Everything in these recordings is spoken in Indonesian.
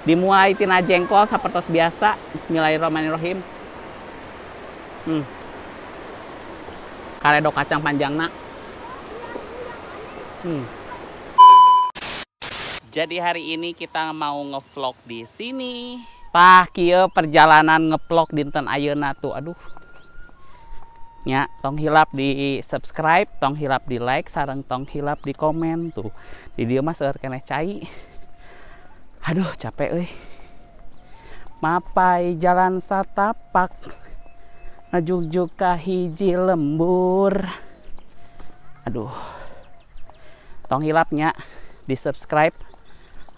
Dimulai tina jengkol sapertos biasa. Bismillahirrahmanirrahim. Karedok kacang panjangna. Jadi hari ini kita mau ngevlog di sini. Tah kieu perjalanan ngevlog dinten ayeuna tuh. Aduh. Nya, tong hilap di subscribe, tong hilap di like, sareng tong hilap di komen tuh. Di dieu mah seueur keneh cai. Aduh, capek euy. Mapai jalan satapak. Ngajuk-juk ka hiji lembur. Aduh. Tong hilapnya di subscribe.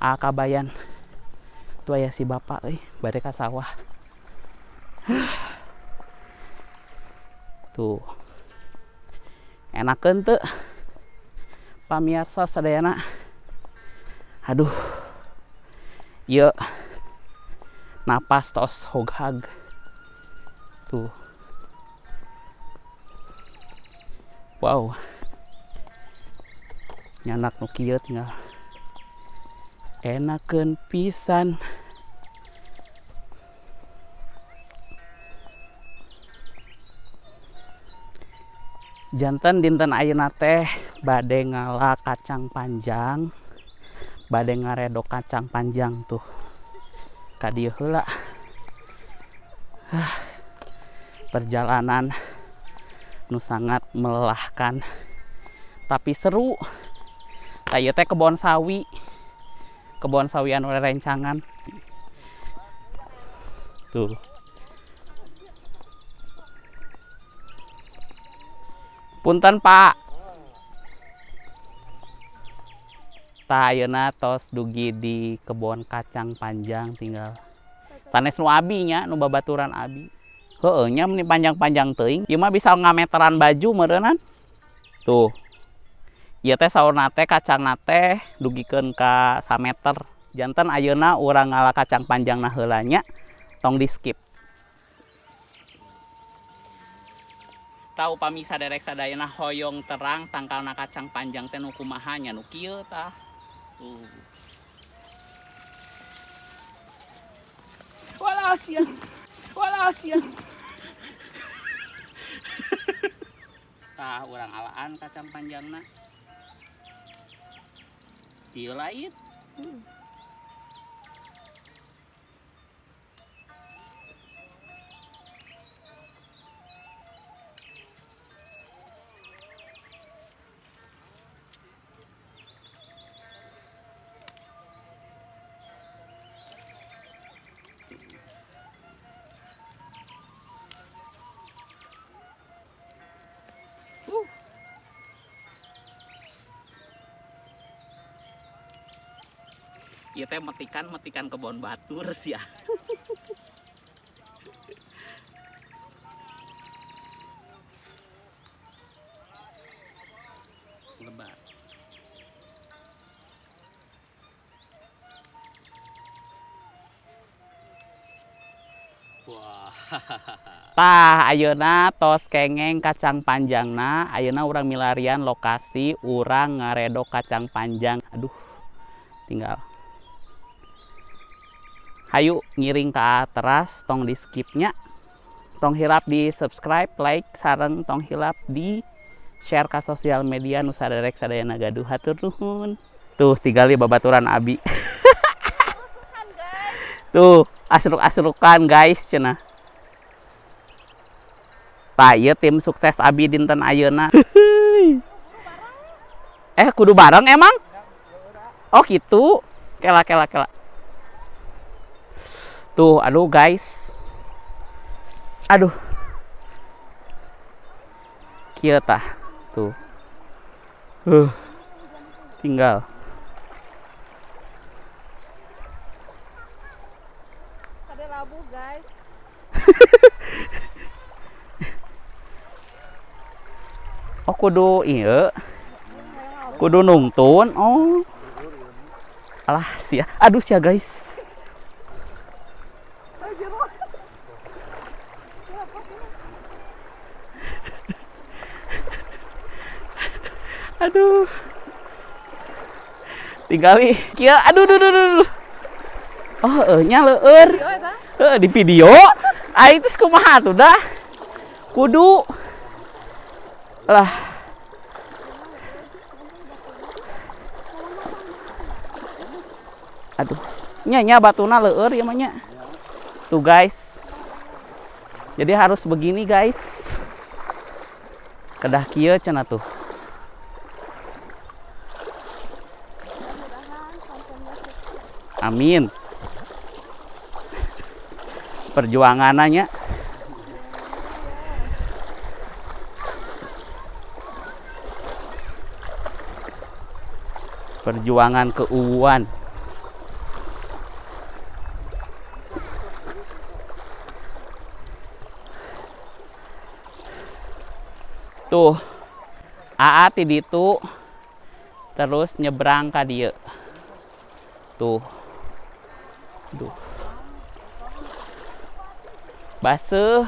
Kabayan. Tuh aya si bapak euy, bade ka sawah. Tuh. Enakeun teu? Pamirsa sadayana. Aduh. Ieu napas tos hoghag. Tuh. Wow. Nyanak nu kieu tinggal. Enakeun pisan. Janten dinten ayeuna teh bade ngala kacang panjang. Bade ngaredok kacang panjang tuh. Ka dieu heula. Perjalanan nu sangat melelahkan tapi seru. Ieu teh kebon sawi. Kebon sawi anu rencangan. Tuh. Punten Pak. Tah ayeuna tos dugi di kebon kacang panjang tinggal sanes nu abi nya nu babaturan abi. Heueuh nya mun panjang-panjang teuing ieu mah bisa ngameteran baju meureunnan. Tuh. Ieu teh saurna teh kacangna teh dugikeun ka 1 meter. Janten ayeuna urang ngala kacang panjangna heula nya tong di skip. Tahu pami saderek sadayana hoyong terang tangkalna kacang panjang teh nu kumaha nya nu kieu tah. Walasian. Walasian. Tah urang alaan kacang panjangna. Ieu lain. Ieu teh metikan kebon batur sia. Lebar. Wah. Tah ayeuna tos kengeng kacang panjangna, ayeuna urang milarian lokasi urang ngaredok kacang panjang. Aduh. Tinggal hayu ngiring ke teras tong di skipnya, tong hilap di subscribe, like, sareng tong hilap di share ke sosial media nu saderek sadayana gaduh. Hatur nuhun. Tuh tinggali babaturan abi. Tuh asruk-asrukan guys cenah. Tah ieu tim sukses abi dinten ayeuna. Kudu bareng emang? Oh gitu. Kela. Tuh, aduh guys. Aduh. Kieu tah. Tuh. Tinggal. Ada labu, guys. Oh, kudu ieu. Kudu nungtun. Oh. Alah, sia. Aduh, sia guys. Aduh. Tinggali. Kia, aduh. Oh, nya leueur. Yo eta. Di video. Ai teh kumaha tuh dah. Kudu lah. Aduh. Nya batuna leueur ya mah nya. Tuh guys. Jadi harus begini guys. Kedah kieu cenah tuh. Amin. Perjuangannya. Perjuangan keuuan. Tuh. Aa ti ditu terus nyebrang ka dieu. Tuh. Duh. Baseuh.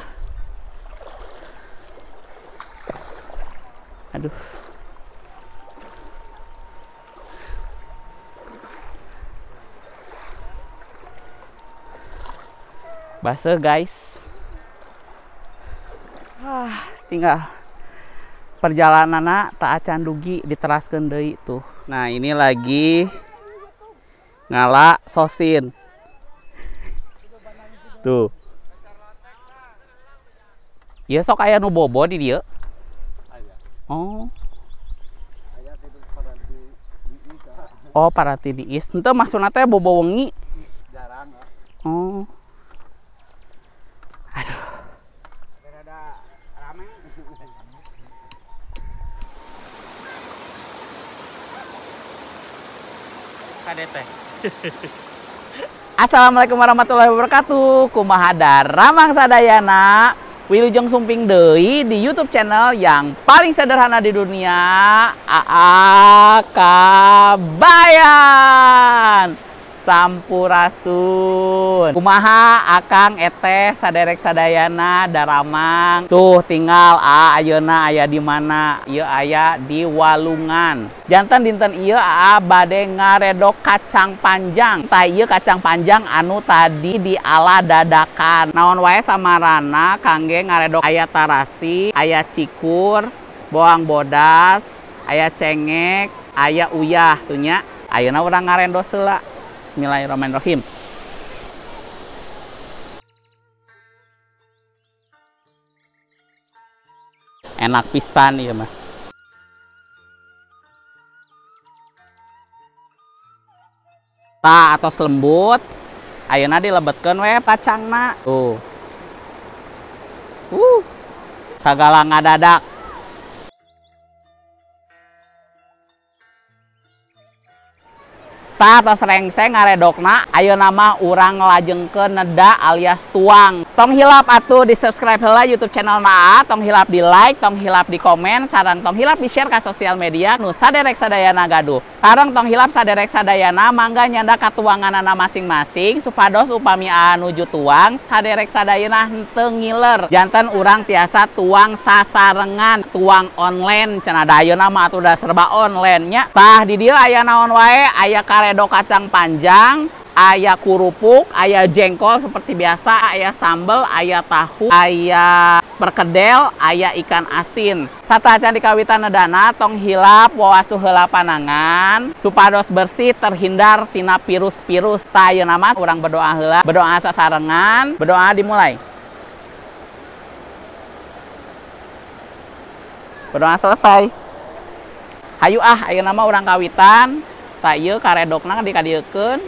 Aduh. Baseuh guys. Tinggal perjalananna tak acan dugi diteraskeun deui tuh. Nah, ini lagi ngala sosin. Tuh. Ieu sok aya nu bobo di dieu. Oh. Oh, parati diis. Henteu maksudna teh bobo wengi. Jarang. Oh. Aduh. Rada rame. KDT. Assalamualaikum warahmatullahi wabarakatuh. Kumaha daramang sadayana. Wilujeng sumping deui di YouTube channel yang paling sederhana di dunia, AA Kabayan Sampurasun. Kumaha akang eteh saderek sadayana daramang. Tuh tinggal ayeuna aya di mana? Ieu aya di Walungan. Janten dinten ieu AA bade ngaredok kacang panjang. Tah ieu kacang panjang anu tadi diala dadakan. Naon wae samarana kangge ngaredok aya tarasi, aya cikur, bawang bodas, aya cengek, aya uyah tuh nya. Ayeuna urang ngarendos heula. Bismillahirrahmanirrahim. Enak pisan ieu mah. Tah atos lembut. Ayeuna dilebetkeun we pacangna. Tuh. Sagala ngadadak. Tah tos rengseng ngaredokna ayeuna mah urang ngelajengkeun neda alias tuang. Tong hilap atuh di subscribe heula YouTube channel na, tong hilap di like, tong hilap di komen, sareng tong hilap di share ke sosial media nu saderek sadayana gaduh. Sareng tong hilap saderek sadayana mangga nyanda katuanganana masing-masing supados upami nuju tuang saderek sadayana henteu ngiler. Janten urang tiasa tuang sasarengan, tuang online cenah da ayeuna mah atuh da serba online nya. Tah di dieu aya naon wae, aya karedok kacang panjang, aya kurupuk, aya jengkol seperti biasa, aya sambal, aya tahu, aya perkedel, aya ikan asin. Satacan dikawitan nedana tong hilap wawasuh heula panangan supados bersih terhindar tina virus-virus. Tah ayeuna mah urang berdoa heula, berdoa sasarengan, berdoa dimulai. Berdoa selesai. Hayu ayeuna mah urang kawitan. Tah ieu karedokna dikadiekeun.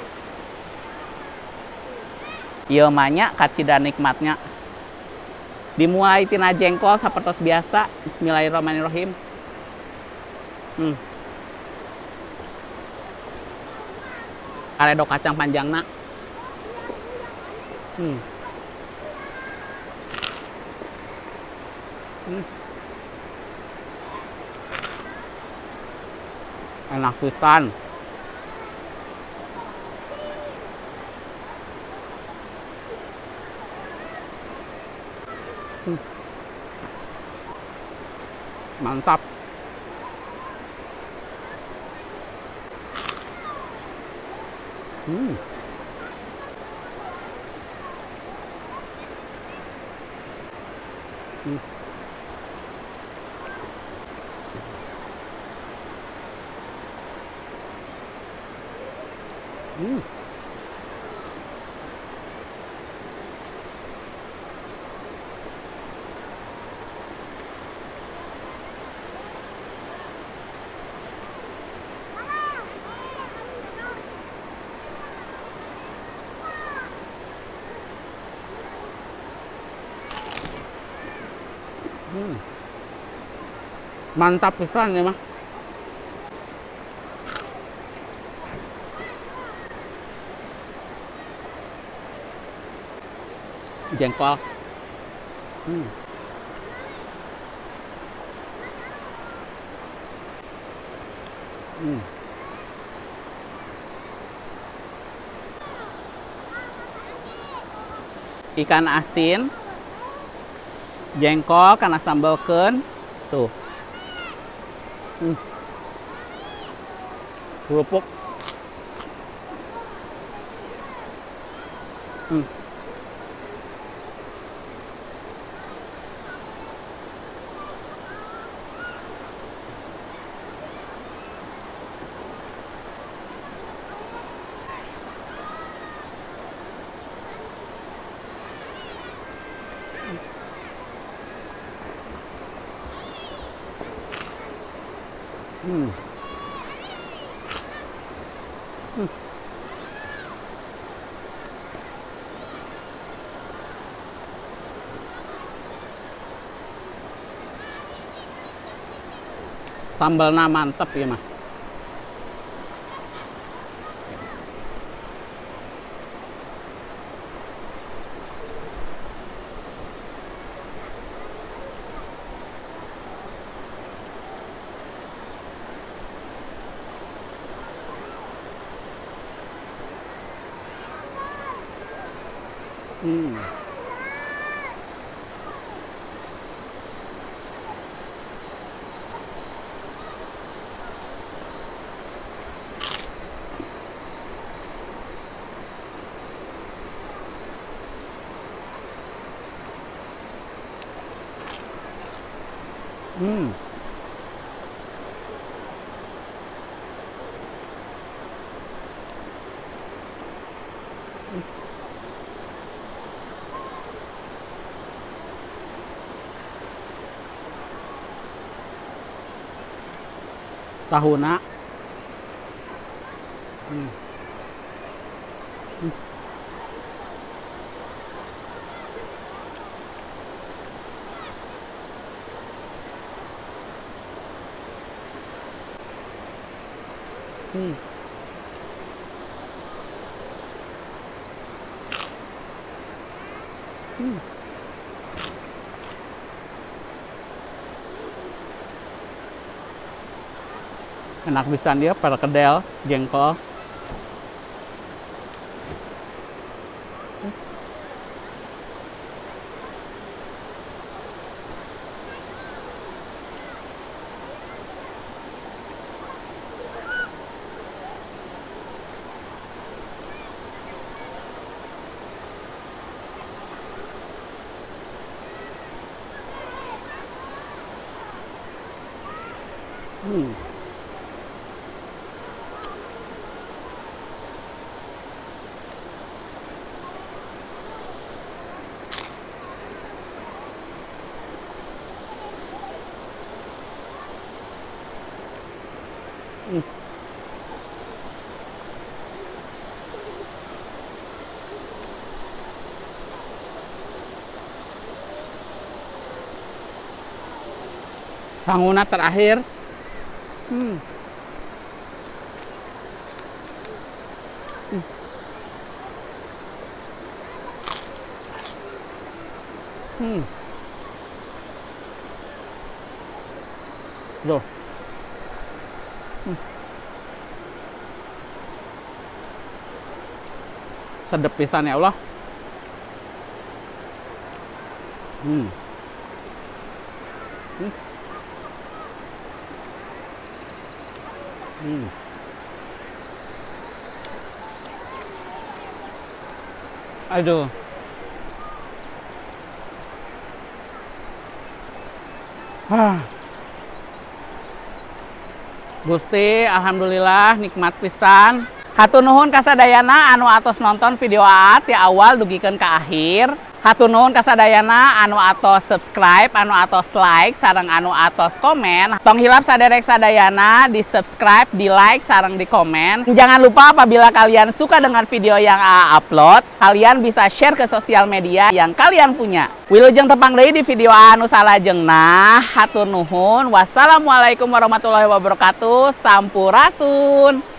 Ieu mah nya kacida nikmatnya. Dimulai tina jengkol sapertos biasa. Bismillahirrahmanirrahim. Karedok kacang panjangna. Enak pisan. Mantap. Hmm. Hmm. Hmm. Mantap pisan ya mah. Jengkol. Hmm. Hmm. Ikan asin, jengkol karena sambalkeun tuh. Hmm. Kerupuk. Hmm. Hmm. Hmm. Sambalnya mantep ya mah. Hmm. Hmm. Tahuna. Hmm. Hmm. Hmm. Hmm. Enak pisan dia perkedel, jengkol. Hmm. Hmm. Sanguna terakhir. Hmm. Hmm. Hmm. Loh. Hmm. Sedep pisan ya Allah. Hmm. Hmm. Hmm. Aduh. Gusti, alhamdulillah nikmat pisan. Hatur nuhun kasadayana anu atos nonton video Aat ti awal dugikeun ka akhir. Hatur nuhun kasadayana anu atos subscribe, anu atos like, sareng anu atos komen. Tong hilap saderek sadayana di subscribe, di like, sareng di komen. Jangan lupa apabila kalian suka dengan video yang Aa upload, kalian bisa share ke sosial media yang kalian punya. Wilujeng tepang deui di video anu salajengna. Hatur nuhun. Wassalamualaikum warahmatullahi wabarakatuh. Sampurasun.